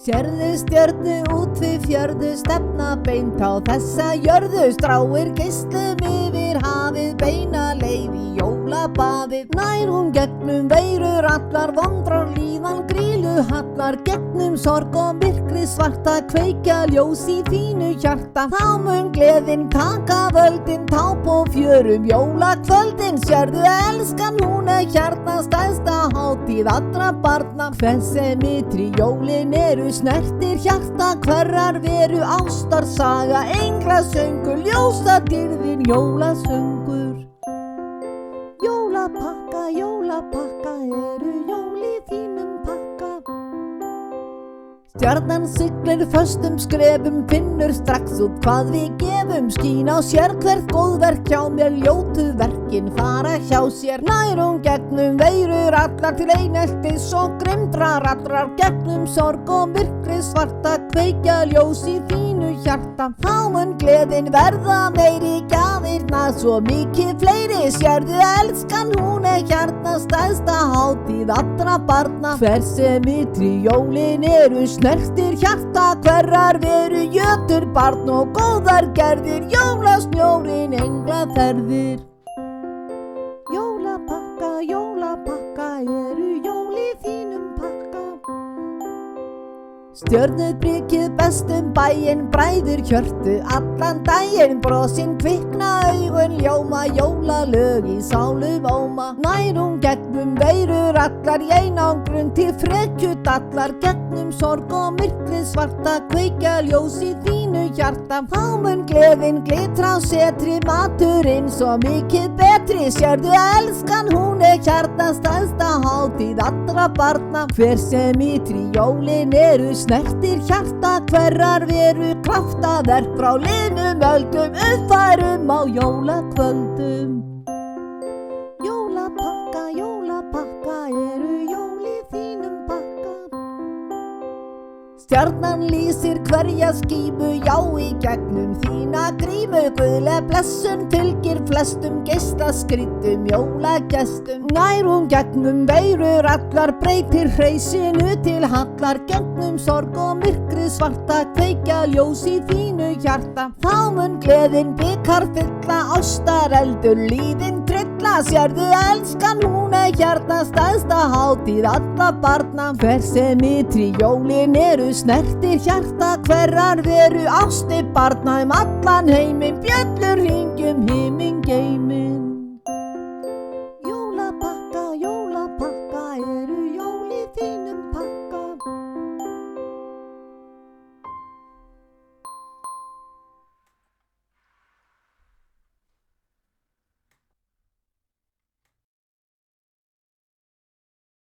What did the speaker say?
Sérðu stjörnu út við fjörðu, stefna beint á þessa jörðu, stráir geislum yfir hafið, beina leið í jólabaðið. Nær hún gegnum veirur allar, vandrar líðan grílu hallar, gegnum sorg og myrkri svarta, kveikja ljós í þínu hjarta. Þá mun gleðin taka völdin, táp og fjörum jólakvöldin. Sérðu elskan, hún hérna stærsta hátíð allra barna. Fesemitri jólin eru snertir hjarta hverrar veru, ástarsaga, englasöngur, ljósadýrðin, jólasöngur. Jólapakka, jólapakka, eru jól í þínum pakka. Stjarnan siglir föstum skrefum, finnur strax út hvað við gefum. Skín á sér hvert góðverk hjá mér, ljótu verkin fara hjá sér. Nær hún gegnum veirur allar, til eineltis og grimdrar allrar, gegnum sorg og myrkri svarta, kveikja ljós í þínu hjarta. Þá mun gleðin verða meiri, gjafirnar svo mikið fleiri. Sérðu elskan, hún hérna stærsta hátíð allra barna. Fesemitri jólin eru snertir hjarta hverrar veru, jötur barn og góðar gerðir, jólasnjórinn englaferðir. Jólapakka, jólapakka, eru jól í þínum pakka. Stjörnuprikið bestum bæinn, bræður hjörtu allan daginn, brosin kvikna augun, ljóma jólalög í sálum óma. Nær hún gegnum veirur allar, í einangrun til frekju dallar, gegnum sorg og myrkri svarta, kveikja ljós í þínu hjarta. Þá mun gleðin glitra á setri, maturinn svo mikið betri. Sérðu elskan, hún hérna stærsta hátíð allra barna. Fesemitri jólin eru snertir hjarta hverrar veru, kraftaverk frá liðnum öldum, uppfærum á jólakvöldum. Jólapakka, jólapakka, eru jól í þínum pakka. Stjarnan lýsir hverja skímu, já í gegnum þína grímu. Guðleg blessun fylgir flestum, geislaskryddum jólagestum. Nær hún gegnum veirur allar, breytir hreysinu til hallar, gegnum sorg og myrkri svarta, kveikja ljós í þínu hjarta. Þá mun gleðin bikar fylla, ástareldur lífin trylla. Sérðu elskan, hún hérna stærsta hátíð allra barna. Fesemitri jólin eru snertir hjarta hverrar veru, ásti barna allan heiminn, bjöllur hringjum himinn geimin.